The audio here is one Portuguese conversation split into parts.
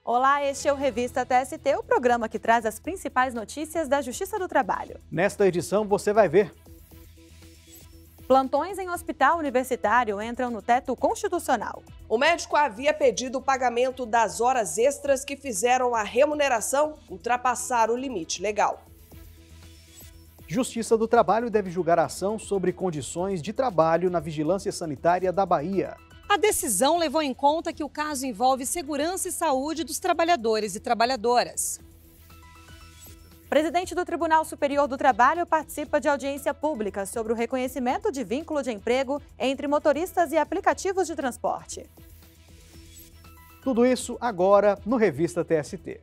Olá, este é o Revista TST, o programa que traz as principais notícias da Justiça do Trabalho. Nesta edição você vai ver: plantões em hospital universitário entram no teto constitucional. O médico havia pedido o pagamento das horas extras que fizeram a remuneração ultrapassar o limite legal. Justiça do Trabalho deve julgar a ação sobre condições de trabalho na Vigilância Sanitária da Bahia. A decisão levou em conta que o caso envolve segurança e saúde dos trabalhadores e trabalhadoras. Presidente do Tribunal Superior do Trabalho participa de audiência pública sobre o reconhecimento de vínculo de emprego entre motoristas e aplicativos de transporte. Tudo isso agora no Revista TST.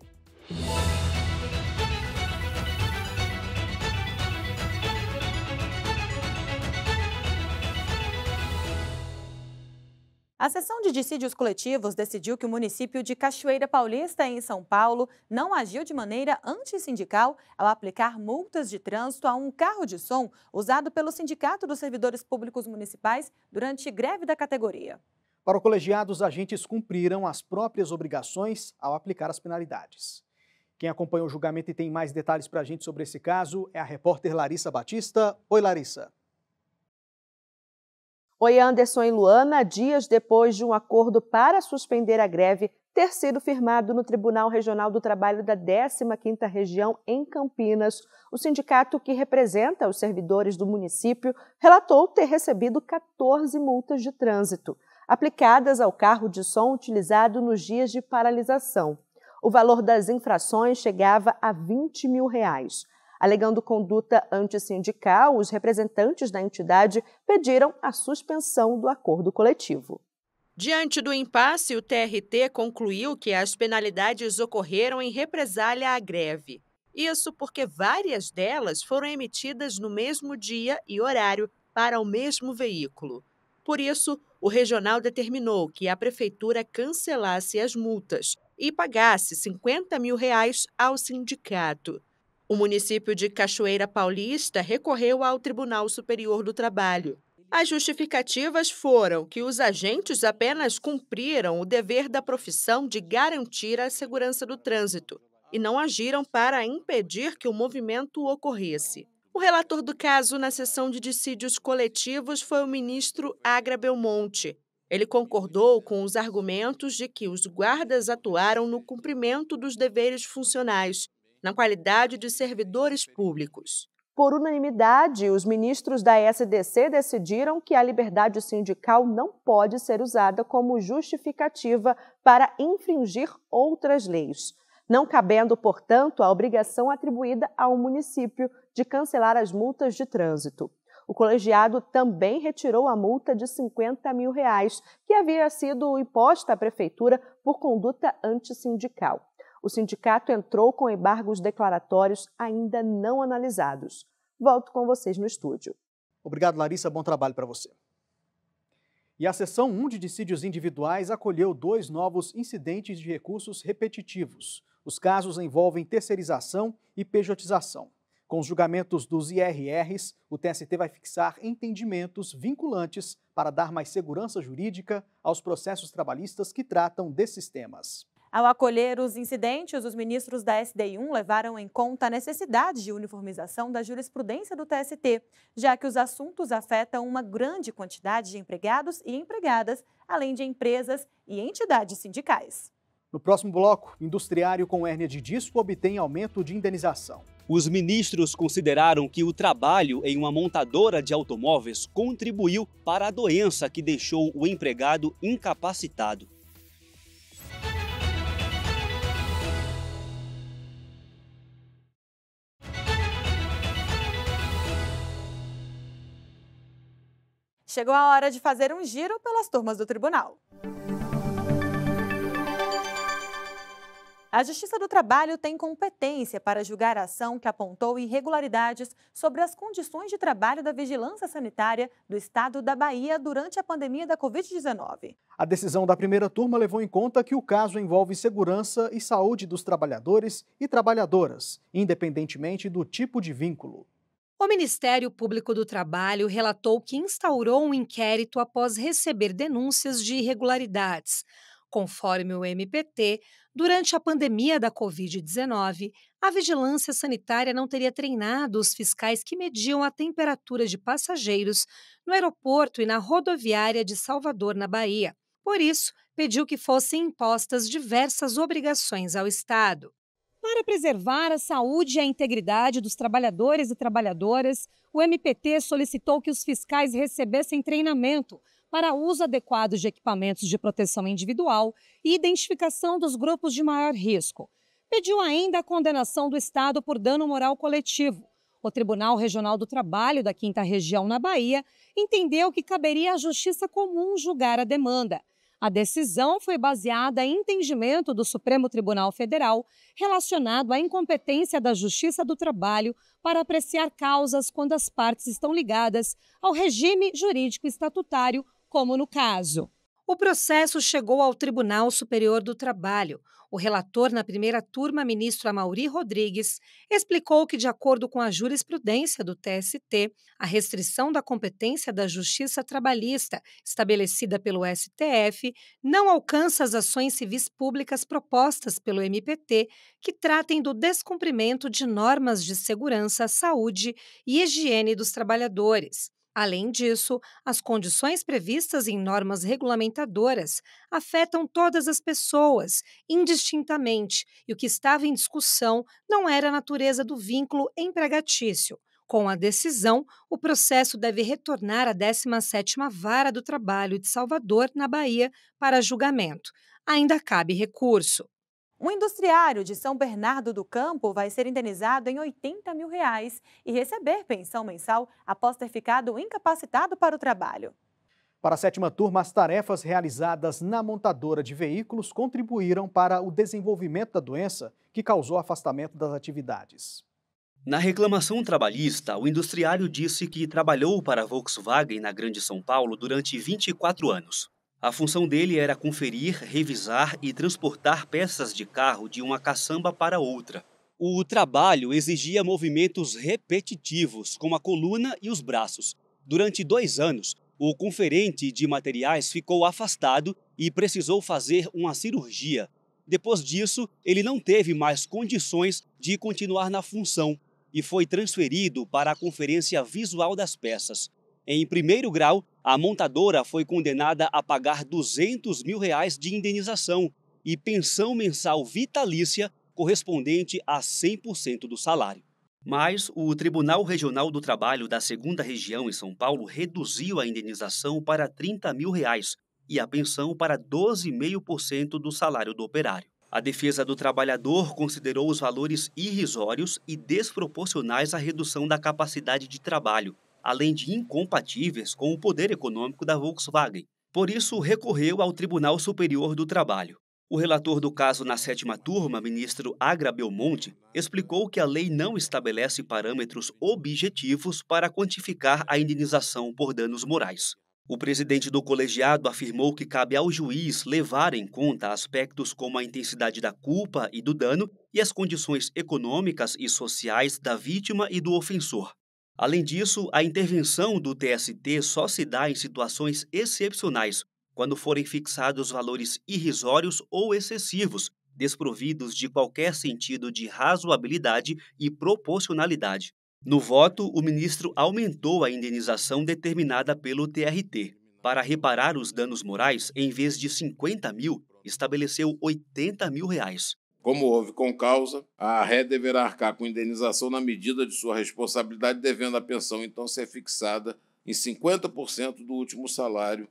A seção de dissídios coletivos decidiu que o município de Cachoeira Paulista, em São Paulo, não agiu de maneira antissindical ao aplicar multas de trânsito a um carro de som usado pelo Sindicato dos Servidores Públicos Municipais durante greve da categoria. Para o colegiado, os agentes cumpriram as próprias obrigações ao aplicar as penalidades. Quem acompanhou o julgamento e tem mais detalhes para a gente sobre esse caso é a repórter Larissa Batista. Oi, Larissa. Oi, Anderson e Luana. Dias depois de um acordo para suspender a greve ter sido firmado no Tribunal Regional do Trabalho da 15ª Região em Campinas, o sindicato que representa os servidores do município relatou ter recebido 14 multas de trânsito, aplicadas ao carro de som utilizado nos dias de paralisação. O valor das infrações chegava a R$20 mil. Alegando conduta antissindical, os representantes da entidade pediram a suspensão do acordo coletivo. Diante do impasse, o TRT concluiu que as penalidades ocorreram em represália à greve. Isso porque várias delas foram emitidas no mesmo dia e horário para o mesmo veículo. Por isso, o regional determinou que a prefeitura cancelasse as multas e pagasse R$50 mil ao sindicato. O município de Cachoeira Paulista recorreu ao Tribunal Superior do Trabalho. As justificativas foram que os agentes apenas cumpriram o dever da profissão de garantir a segurança do trânsito e não agiram para impedir que o movimento ocorresse. O relator do caso na sessão de dissídios coletivos foi o ministro Agra Belmonte. Ele concordou com os argumentos de que os guardas atuaram no cumprimento dos deveres funcionais, na qualidade de servidores públicos. Por unanimidade, os ministros da SDC decidiram que a liberdade sindical não pode ser usada como justificativa para infringir outras leis, não cabendo, portanto, a obrigação atribuída ao município de cancelar as multas de trânsito. O colegiado também retirou a multa de R$50 mil que havia sido imposta à prefeitura por conduta antissindical. O sindicato entrou com embargos declaratórios ainda não analisados. Volto com vocês no estúdio. Obrigado, Larissa. Bom trabalho para você. E a seção 1 de dissídios individuais acolheu 2 novos incidentes de recursos repetitivos. Os casos envolvem terceirização e pejotização. Com os julgamentos dos IRRs, o TST vai fixar entendimentos vinculantes para dar mais segurança jurídica aos processos trabalhistas que tratam desses temas. Ao acolher os incidentes, os ministros da SDI1 levaram em conta a necessidade de uniformização da jurisprudência do TST, já que os assuntos afetam uma grande quantidade de empregados e empregadas, além de empresas e entidades sindicais. No próximo bloco, industriário com hérnia de disco obtém aumento de indenização. Os ministros consideraram que o trabalho em uma montadora de automóveis contribuiu para a doença que deixou o empregado incapacitado. Chegou a hora de fazer um giro pelas turmas do tribunal. A Justiça do Trabalho tem competência para julgar a ação que apontou irregularidades sobre as condições de trabalho da vigilância sanitária do estado da Bahia durante a pandemia da Covid-19. A decisão da primeira turma levou em conta que o caso envolve segurança e saúde dos trabalhadores e trabalhadoras, independentemente do tipo de vínculo. O Ministério Público do Trabalho relatou que instaurou um inquérito após receber denúncias de irregularidades. Conforme o MPT, durante a pandemia da Covid-19, a vigilância sanitária não teria treinado os fiscais que mediam a temperatura de passageiros no aeroporto e na rodoviária de Salvador, na Bahia. Por isso, pediu que fossem impostas diversas obrigações ao Estado. Para preservar a saúde e a integridade dos trabalhadores e trabalhadoras, o MPT solicitou que os fiscais recebessem treinamento para uso adequado de equipamentos de proteção individual e identificação dos grupos de maior risco. Pediu ainda a condenação do Estado por dano moral coletivo. O Tribunal Regional do Trabalho da 5ª Região, na Bahia, entendeu que caberia à Justiça Comum julgar a demanda. A decisão foi baseada em entendimento do Supremo Tribunal Federal relacionado à incompetência da Justiça do Trabalho para apreciar causas quando as partes estão ligadas ao regime jurídico estatutário, como no caso. O processo chegou ao Tribunal Superior do Trabalho. O relator na primeira turma, ministro Amaury Rodrigues, explicou que, de acordo com a jurisprudência do TST, a restrição da competência da Justiça Trabalhista, estabelecida pelo STF, não alcança as ações civis públicas propostas pelo MPT, que tratem do descumprimento de normas de segurança, saúde e higiene dos trabalhadores. Além disso, as condições previstas em normas regulamentadoras afetam todas as pessoas, indistintamente, e o que estava em discussão não era a natureza do vínculo empregatício. Com a decisão, o processo deve retornar à 17ª Vara do Trabalho de Salvador, na Bahia, para julgamento. Ainda cabe recurso. Um industriário de São Bernardo do Campo vai ser indenizado em R$80 mil e receber pensão mensal após ter ficado incapacitado para o trabalho. Para a 7ª turma, as tarefas realizadas na montadora de veículos contribuíram para o desenvolvimento da doença que causou afastamento das atividades. Na reclamação trabalhista, o industriário disse que trabalhou para a Volkswagen na Grande São Paulo durante 24 anos. A função dele era conferir, revisar e transportar peças de carro de uma caçamba para outra. O trabalho exigia movimentos repetitivos com a coluna e os braços. Durante 2 anos, o conferente de materiais ficou afastado e precisou fazer uma cirurgia. Depois disso, ele não teve mais condições de continuar na função e foi transferido para a conferência visual das peças. Em primeiro grau, a montadora foi condenada a pagar R$200 mil de indenização e pensão mensal vitalícia correspondente a 100% do salário. Mas o Tribunal Regional do Trabalho da 2ª Região em São Paulo reduziu a indenização para R$30 mil e a pensão para 12,5% do salário do operário. A defesa do trabalhador considerou os valores irrisórios e desproporcionais à redução da capacidade de trabalho, além de incompatíveis com o poder econômico da Volkswagen. Por isso, recorreu ao Tribunal Superior do Trabalho. O relator do caso na 7ª turma, ministro Agra Belmonte, explicou que a lei não estabelece parâmetros objetivos para quantificar a indenização por danos morais. O presidente do colegiado afirmou que cabe ao juiz levar em conta aspectos como a intensidade da culpa e do dano e as condições econômicas e sociais da vítima e do ofensor. Além disso, a intervenção do TST só se dá em situações excepcionais, quando forem fixados valores irrisórios ou excessivos, desprovidos de qualquer sentido de razoabilidade e proporcionalidade. No voto, o ministro aumentou a indenização determinada pelo TRT. Para reparar os danos morais, em vez de R$50 mil, estabeleceu R$80 mil. Como houve concausa, a ré deverá arcar com indenização na medida de sua responsabilidade, devendo a pensão, então, ser fixada em 50% do último salário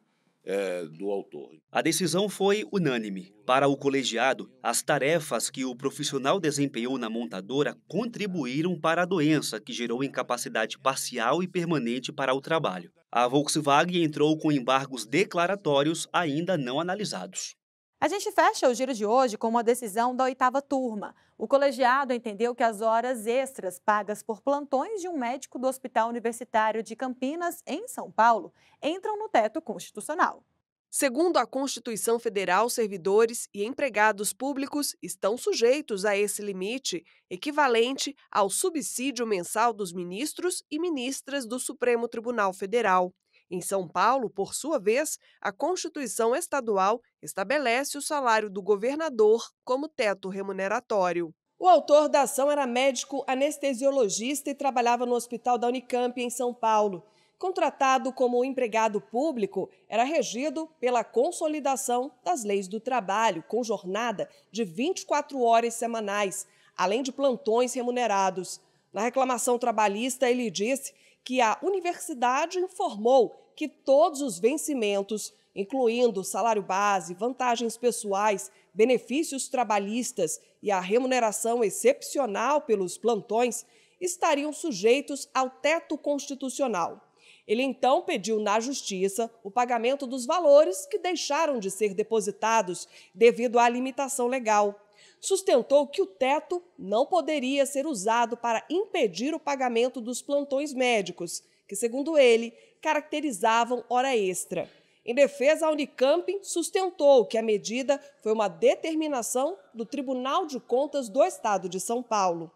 do autor. A decisão foi unânime. Para o colegiado, as tarefas que o profissional desempenhou na montadora contribuíram para a doença que gerou incapacidade parcial e permanente para o trabalho. A Volkswagen entrou com embargos declaratórios ainda não analisados. A gente fecha o giro de hoje com uma decisão da 8ª turma. O colegiado entendeu que as horas extras pagas por plantões de um médico do Hospital Universitário de Campinas, em São Paulo, entram no teto constitucional. Segundo a Constituição Federal, servidores e empregados públicos estão sujeitos a esse limite, equivalente ao subsídio mensal dos ministros e ministras do Supremo Tribunal Federal. Em São Paulo, por sua vez, a Constituição Estadual estabelece o salário do governador como teto remuneratório. O autor da ação era médico anestesiologista e trabalhava no Hospital da Unicamp, em São Paulo. Contratado como empregado público, era regido pela consolidação das leis do trabalho, com jornada de 24 horas semanais, além de plantões remunerados. Na reclamação trabalhista, ele disse que a universidade informou que todos os vencimentos, incluindo salário base, vantagens pessoais, benefícios trabalhistas e a remuneração excepcional pelos plantões, estariam sujeitos ao teto constitucional. Ele então pediu na Justiça o pagamento dos valores que deixaram de ser depositados devido à limitação legal. Sustentou que o teto não poderia ser usado para impedir o pagamento dos plantões médicos, que, segundo ele, caracterizavam hora extra. Em defesa, a Unicamp sustentou que a medida foi uma determinação do Tribunal de Contas do Estado de São Paulo.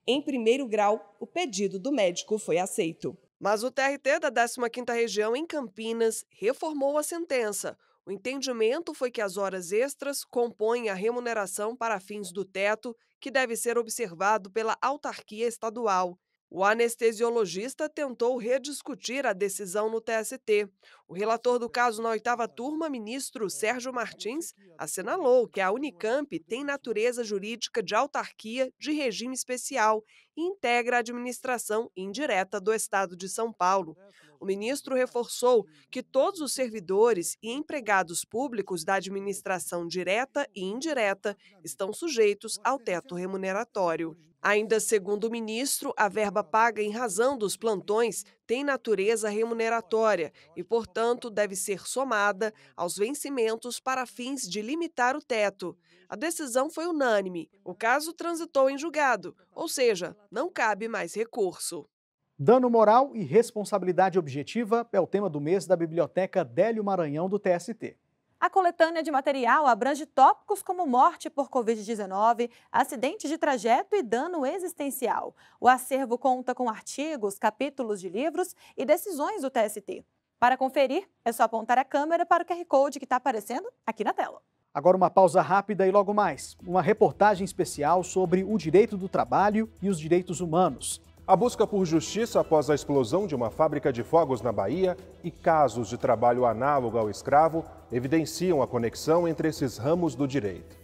Em primeiro grau, o pedido do médico foi aceito. Mas o TRT da 15ª Região, em Campinas, reformou a sentença. O entendimento foi que as horas extras compõem a remuneração para fins do teto, que deve ser observado pela autarquia estadual. O anestesiologista tentou rediscutir a decisão no TST. O relator do caso na 8ª turma, ministro Sérgio Martins, assinalou que a Unicamp tem natureza jurídica de autarquia de regime especial e integra a administração indireta do Estado de São Paulo. O ministro reforçou que todos os servidores e empregados públicos da administração direta e indireta estão sujeitos ao teto remuneratório. Ainda segundo o ministro, a verba paga em razão dos plantões tem natureza remuneratória e, portanto, deve ser somada aos vencimentos para fins de limitar o teto. A decisão foi unânime. O caso transitou em julgado, ou seja, não cabe mais recurso. Dano moral e responsabilidade objetiva é o tema do mês da Biblioteca Délio Maranhão do TST. A coletânea de material abrange tópicos como morte por Covid-19, acidente de trajeto e dano existencial. O acervo conta com artigos, capítulos de livros e decisões do TST. Para conferir, é só apontar a câmera para o QR Code que está aparecendo aqui na tela. Agora uma pausa rápida e logo mais, uma reportagem especial sobre o direito do trabalho e os direitos humanos. A busca por justiça após a explosão de uma fábrica de fogos na Bahia e casos de trabalho análogo ao escravo evidenciam a conexão entre esses ramos do direito.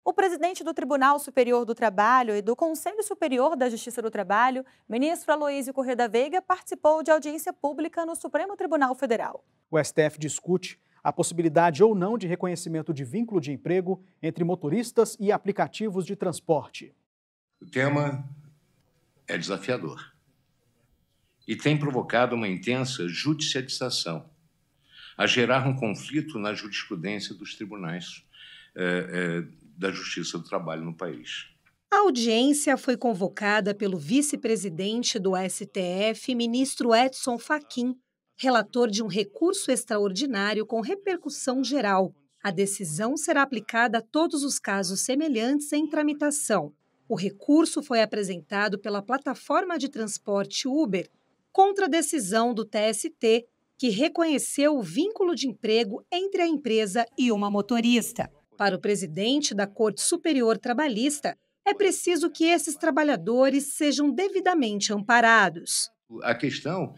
O presidente do Tribunal Superior do Trabalho e do Conselho Superior da Justiça do Trabalho, ministro Aloísio Corrêa da Veiga, participou de audiência pública no Supremo Tribunal Federal. O STF discute a possibilidade ou não de reconhecimento de vínculo de emprego entre motoristas e aplicativos de transporte. O tema é desafiador e tem provocado uma intensa judicialização, a gerar um conflito na jurisprudência dos tribunais da Justiça do Trabalho no país. A audiência foi convocada pelo vice-presidente do STF, ministro Edson Fachin, relator de um recurso extraordinário com repercussão geral. A decisão será aplicada a todos os casos semelhantes em tramitação. O recurso foi apresentado pela plataforma de transporte Uber contra a decisão do TST, que reconheceu o vínculo de emprego entre a empresa e uma motorista. Para o presidente da Corte Superior Trabalhista, é preciso que esses trabalhadores sejam devidamente amparados. A questão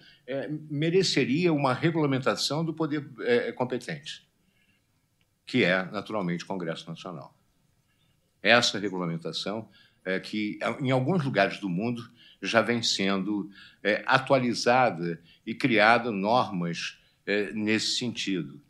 mereceria uma regulamentação do poder competente, que é, naturalmente, o Congresso Nacional. Essa regulamentação que, em alguns lugares do mundo, já vem sendo atualizada e criada normas nesse sentido.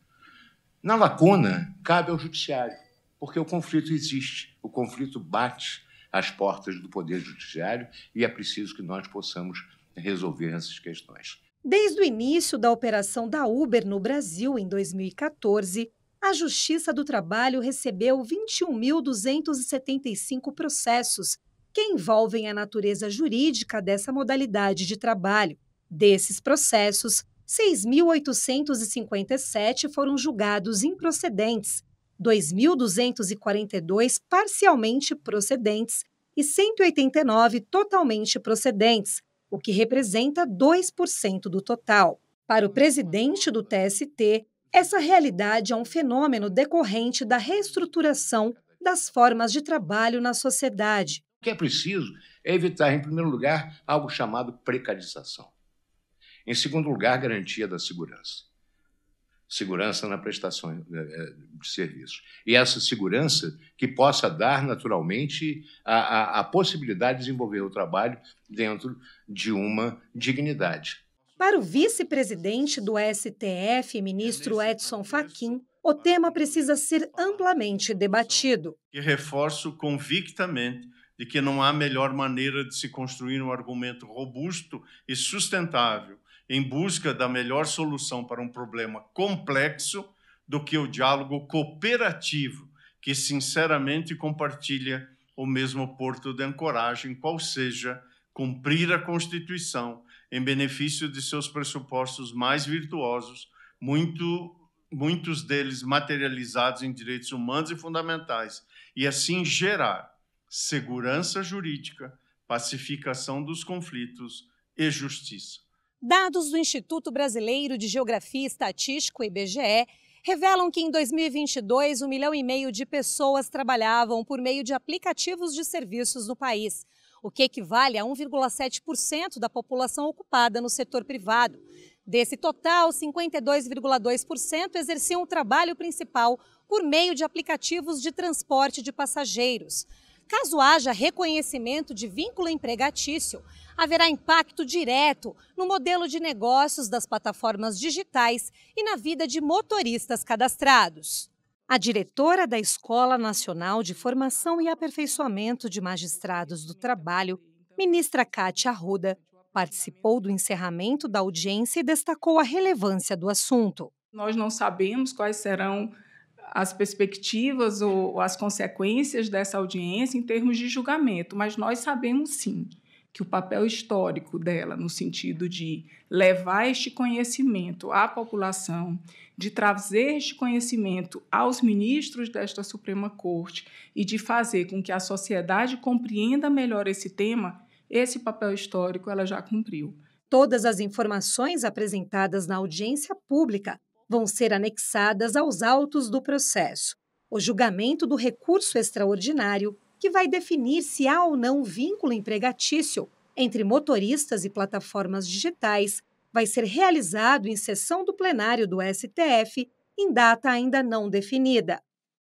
Na lacuna, cabe ao judiciário, porque o conflito existe, o conflito bate às portas do Poder Judiciário e é preciso que nós possamos resolver essas questões. Desde o início da operação da Uber no Brasil, em 2014, a Justiça do Trabalho recebeu 21.275 processos que envolvem a natureza jurídica dessa modalidade de trabalho. Desses processos, 6.857 foram julgados improcedentes, 2.242 parcialmente procedentes e 189 totalmente procedentes, o que representa 2% do total. Para o presidente do TST, essa realidade é um fenômeno decorrente da reestruturação das formas de trabalho na sociedade. O que é preciso é evitar, em primeiro lugar, algo chamado precarização. Em segundo lugar, garantia da segurança. Segurança na prestação de serviços. E essa segurança que possa dar, naturalmente, a possibilidade de desenvolver o trabalho dentro de uma dignidade. Para o vice-presidente do STF, ministro Edson Fachin, o tema precisa ser amplamente debatido. E reforço convictamente de que não há melhor maneira de se construir um argumento robusto e sustentável em busca da melhor solução para um problema complexo do que o diálogo cooperativo, que sinceramente compartilha o mesmo porto de ancoragem, qual seja cumprir a Constituição em benefício de seus pressupostos mais virtuosos, muitos deles materializados em direitos humanos e fundamentais, e assim gerar segurança jurídica, pacificação dos conflitos e justiça. Dados do Instituto Brasileiro de Geografia e Estatística, IBGE, revelam que em 2022, 1,5 milhão de pessoas trabalhavam por meio de aplicativos de serviços no país, o que equivale a 1,7% da população ocupada no setor privado. Desse total, 52,2% exerciam o trabalho principal por meio de aplicativos de transporte de passageiros. Caso haja reconhecimento de vínculo empregatício, haverá impacto direto no modelo de negócios das plataformas digitais e na vida de motoristas cadastrados. A diretora da Escola Nacional de Formação e Aperfeiçoamento de Magistrados do Trabalho, ministra Kátia Arruda, participou do encerramento da audiência e destacou a relevância do assunto. Nós não sabemos quais serão as perspectivas ou as consequências dessa audiência em termos de julgamento, mas nós sabemos sim que o papel histórico dela, no sentido de levar este conhecimento à população, de trazer este conhecimento aos ministros desta Suprema Corte e de fazer com que a sociedade compreenda melhor esse tema, esse papel histórico ela já cumpriu. Todas as informações apresentadas na audiência pública vão ser anexadas aos autos do processo. O julgamento do recurso extraordinário, que vai definir se há ou não vínculo empregatício entre motoristas e plataformas digitais, vai ser realizado em sessão do plenário do STF, em data ainda não definida.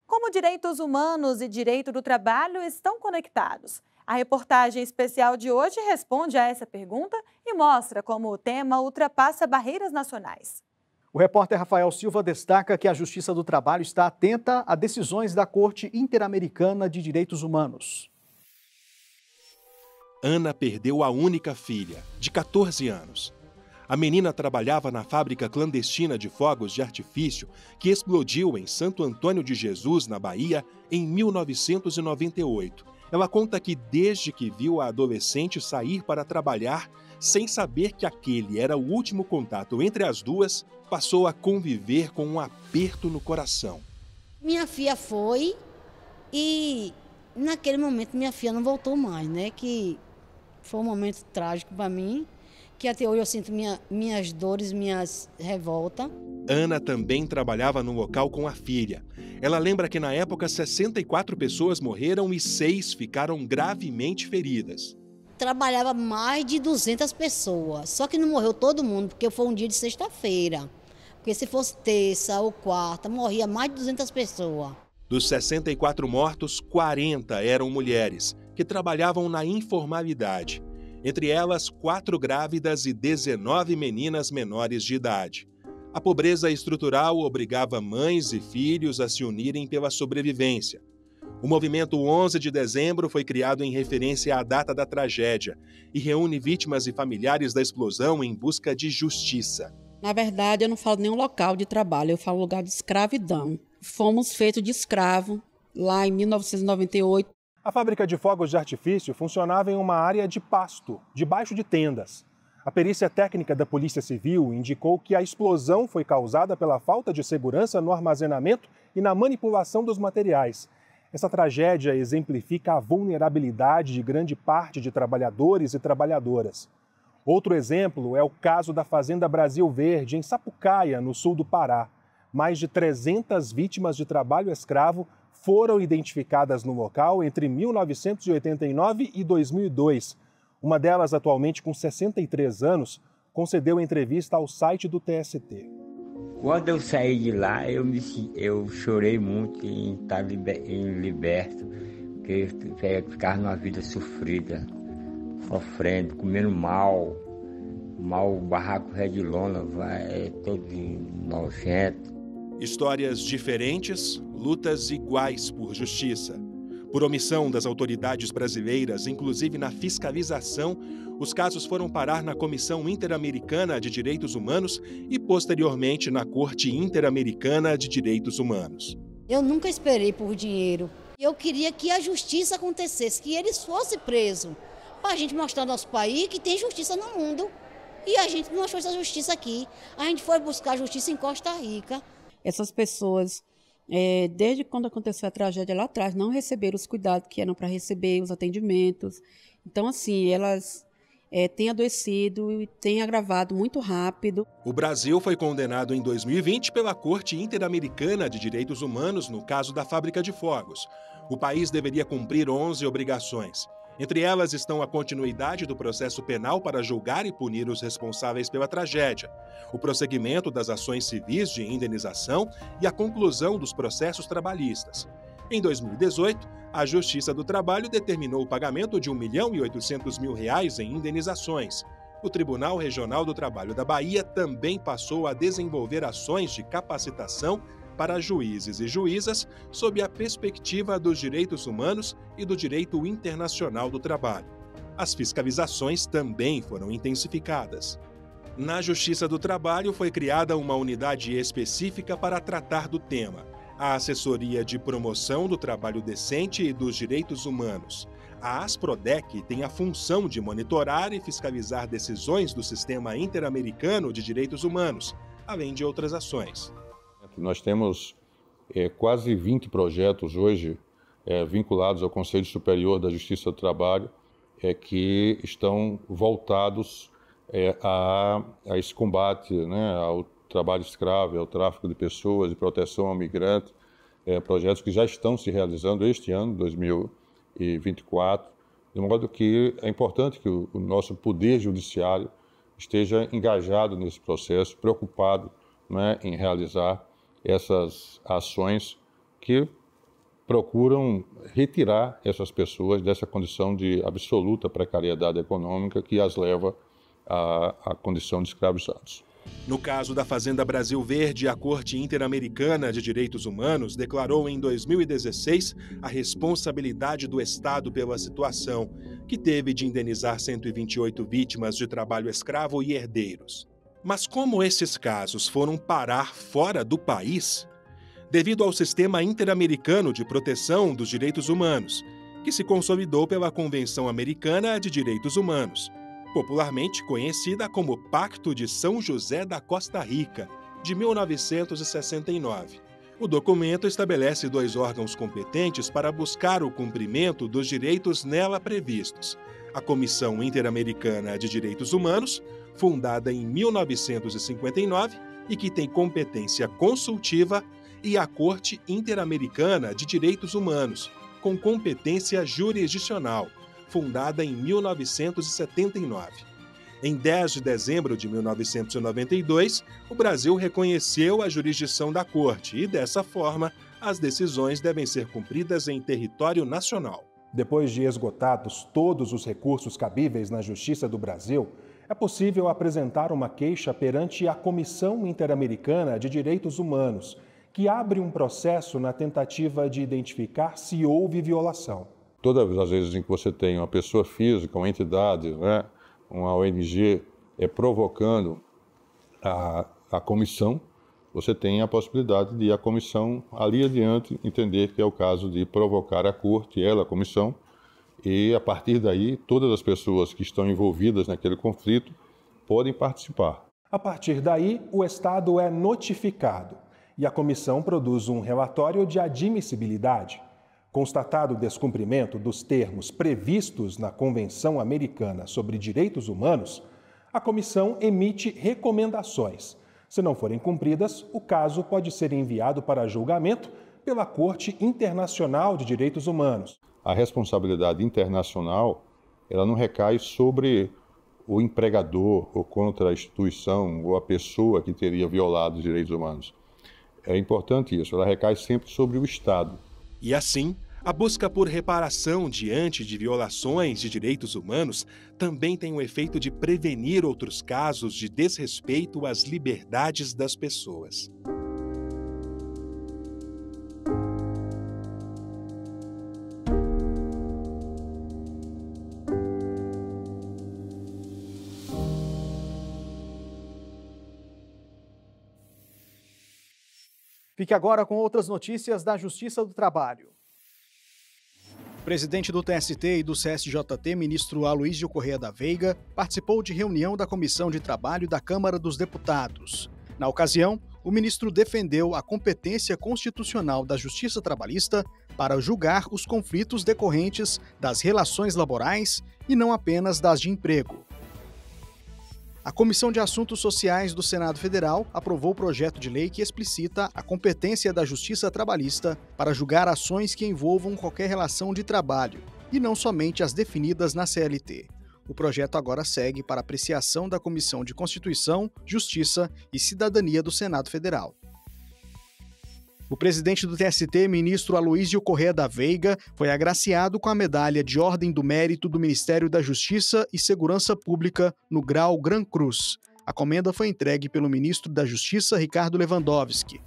Como direitos humanos e direito do trabalho estão conectados? A reportagem especial de hoje responde a essa pergunta e mostra como o tema ultrapassa barreiras nacionais. O repórter Rafael Silva destaca que a Justiça do Trabalho está atenta a decisões da Corte Interamericana de Direitos Humanos. Ana perdeu a única filha, de 14 anos. A menina trabalhava na fábrica clandestina de fogos de artifício que explodiu em Santo Antônio de Jesus, na Bahia, em 1998. Ela conta que desde que viu a adolescente sair para trabalhar, sem saber que aquele era o último contato entre as duas, passou a conviver com um aperto no coração. Minha filha foi e naquele momento minha filha não voltou mais, né? Que foi um momento trágico para mim, que até hoje eu sinto minhas dores, minhas revoltas. Ana também trabalhava no local com a filha. Ela lembra que na época 64 pessoas morreram e 6 ficaram gravemente feridas. Trabalhava mais de 200 pessoas, só que não morreu todo mundo, porque foi um dia de sexta-feira. Porque se fosse terça ou quarta, morria mais de 200 pessoas. Dos 64 mortos, 40 eram mulheres, que trabalhavam na informalidade. Entre elas, 4 grávidas e 19 meninas menores de idade. A pobreza estrutural obrigava mães e filhos a se unirem pela sobrevivência. O movimento 11 de dezembro foi criado em referência à data da tragédia e reúne vítimas e familiares da explosão em busca de justiça. Na verdade, eu não falo nenhum local de trabalho, eu falo lugar de escravidão. Fomos feitos de escravo lá em 1998. A fábrica de fogos de artifício funcionava em uma área de pasto, debaixo de tendas. A perícia técnica da Polícia Civil indicou que a explosão foi causada pela falta de segurança no armazenamento e na manipulação dos materiais. Essa tragédia exemplifica a vulnerabilidade de grande parte de trabalhadores e trabalhadoras. Outro exemplo é o caso da Fazenda Brasil Verde, em Sapucaia, no sul do Pará. Mais de 300 vítimas de trabalho escravo foram identificadas no local entre 1989 e 2002. Uma delas, atualmente com 63 anos, concedeu entrevista ao site do TST. Quando eu saí de lá, eu chorei muito em estar liberto, porque ficar numa vida sofrida, sofrendo, comendo mal, o barraco Red Lona é todo nojento. Histórias diferentes, lutas iguais por justiça. Por omissão das autoridades brasileiras, inclusive na fiscalização, os casos foram parar na Comissão Interamericana de Direitos Humanos e, posteriormente, na Corte Interamericana de Direitos Humanos. Eu nunca esperei por dinheiro. Eu queria que a justiça acontecesse, que eles fossem presos, para a gente mostrar ao nosso país que tem justiça no mundo. E a gente não achou essa justiça aqui. A gente foi buscar justiça em Costa Rica. Essas pessoas, desde quando aconteceu a tragédia lá atrás, não receberam os cuidados que eram para receber, os atendimentos. Então, assim, elas têm adoecido e têm agravado muito rápido. O Brasil foi condenado em 2020 pela Corte Interamericana de Direitos Humanos no caso da fábrica de fogos. O país deveria cumprir 11 obrigações. Entre elas estão a continuidade do processo penal para julgar e punir os responsáveis pela tragédia, o prosseguimento das ações civis de indenização e a conclusão dos processos trabalhistas. Em 2018, a Justiça do Trabalho determinou o pagamento de R$ 1.800.000 em indenizações. O Tribunal Regional do Trabalho da Bahia também passou a desenvolver ações de capacitação para juízes e juízas sob a perspectiva dos direitos humanos e do direito internacional do trabalho. As fiscalizações também foram intensificadas. Na Justiça do Trabalho foi criada uma unidade específica para tratar do tema, a Assessoria de Promoção do Trabalho Decente e dos Direitos Humanos. A ASPRODEC tem a função de monitorar e fiscalizar decisões do Sistema Interamericano de Direitos Humanos, além de outras ações. Nós temos quase 20 projetos hoje vinculados ao Conselho Superior da Justiça do Trabalho que estão voltados a esse combate, né, ao trabalho escravo, ao tráfico de pessoas e proteção ao migrante, projetos que já estão se realizando este ano, 2024, de modo que é importante que o nosso Poder Judiciário esteja engajado nesse processo, preocupado, né, em realizar essas ações que procuram retirar essas pessoas dessa condição de absoluta precariedade econômica que as leva à condição de escravizados. No caso da Fazenda Brasil Verde, a Corte Interamericana de Direitos Humanos declarou em 2016 a responsabilidade do Estado pela situação, que teve de indenizar 128 vítimas de trabalho escravo e herdeiros. Mas como esses casos foram parar fora do país? Devido ao Sistema Interamericano de Proteção dos Direitos Humanos, que se consolidou pela Convenção Americana de Direitos Humanos, popularmente conhecida como Pacto de São José da Costa Rica, de 1969. O documento estabelece 2 órgãos competentes para buscar o cumprimento dos direitos nela previstos: a Comissão Interamericana de Direitos Humanos, fundada em 1959 e que tem competência consultiva, e a Corte Interamericana de Direitos Humanos, com competência jurisdicional, fundada em 1979. Em 10 de dezembro de 1992, o Brasil reconheceu a jurisdição da Corte e, dessa forma, as decisões devem ser cumpridas em território nacional. Depois de esgotados todos os recursos cabíveis na Justiça do Brasil, é possível apresentar uma queixa perante a Comissão Interamericana de Direitos Humanos, que abre um processo na tentativa de identificar se houve violação. Todas as vezes em que você tem uma pessoa física, uma entidade, né, uma ONG provocando a comissão, você tem a possibilidade de a comissão, ali adiante, entender que é o caso de provocar a corte, ela, a comissão, e a partir daí, todas as pessoas que estão envolvidas naquele conflito podem participar. A partir daí, o Estado é notificado e a comissão produz um relatório de admissibilidade. Constatado o descumprimento dos termos previstos na Convenção Americana sobre Direitos Humanos, a comissão emite recomendações. Se não forem cumpridas, o caso pode ser enviado para julgamento pela Corte Internacional de Direitos Humanos. A responsabilidade internacional, ela não recai sobre o empregador ou contra a instituição ou a pessoa que teria violado os direitos humanos. É importante isso, ela recai sempre sobre o Estado. E assim, a busca por reparação diante de violações de direitos humanos também tem o efeito de prevenir outros casos de desrespeito às liberdades das pessoas. Fique agora com outras notícias da Justiça do Trabalho. O presidente do TST e do CSJT, ministro Aloísio Corrêa da Veiga, participou de reunião da Comissão de Trabalho da Câmara dos Deputados. Na ocasião, o ministro defendeu a competência constitucional da Justiça Trabalhista para julgar os conflitos decorrentes das relações laborais e não apenas das de emprego. A Comissão de Assuntos Sociais do Senado Federal aprovou o projeto de lei que explicita a competência da Justiça Trabalhista para julgar ações que envolvam qualquer relação de trabalho, e não somente as definidas na CLT. O projeto agora segue para apreciação da Comissão de Constituição, Justiça e Cidadania do Senado Federal. O presidente do TST, ministro Aloísio Corrêa da Veiga, foi agraciado com a medalha de Ordem do Mérito do Ministério da Justiça e Segurança Pública no grau Gran Cruz. A comenda foi entregue pelo ministro da Justiça, Ricardo Lewandowski.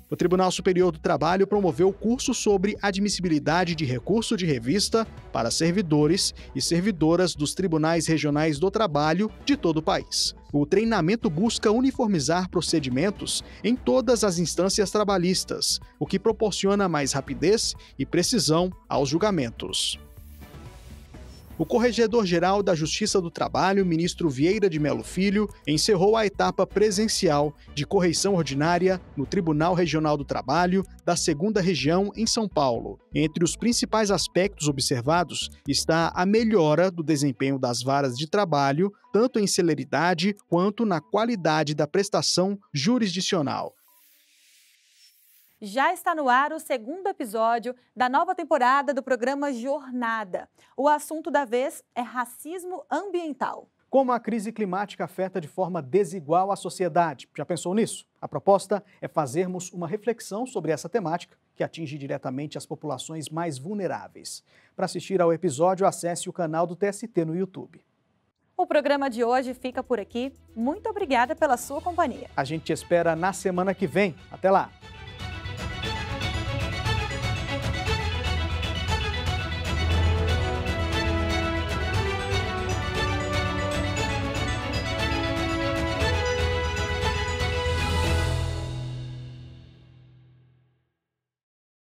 O Tribunal Superior do Trabalho promoveu curso sobre admissibilidade de recurso de revista para servidores e servidoras dos Tribunais Regionais do Trabalho de todo o país. O treinamento busca uniformizar procedimentos em todas as instâncias trabalhistas, o que proporciona mais rapidez e precisão aos julgamentos. O Corregedor-Geral da Justiça do Trabalho, ministro Vieira de Mello Filho, encerrou a etapa presencial de correição ordinária no Tribunal Regional do Trabalho da 2ª Região em São Paulo. Entre os principais aspectos observados está a melhora do desempenho das varas de trabalho, tanto em celeridade quanto na qualidade da prestação jurisdicional. Já está no ar o 2º episódio da nova temporada do programa Jornada. O assunto da vez é racismo ambiental. Como a crise climática afeta de forma desigual a sociedade? Já pensou nisso? A proposta é fazermos uma reflexão sobre essa temática, que atinge diretamente as populações mais vulneráveis. Para assistir ao episódio, acesse o canal do TST no YouTube. O programa de hoje fica por aqui. Muito obrigada pela sua companhia. A gente te espera na semana que vem. Até lá!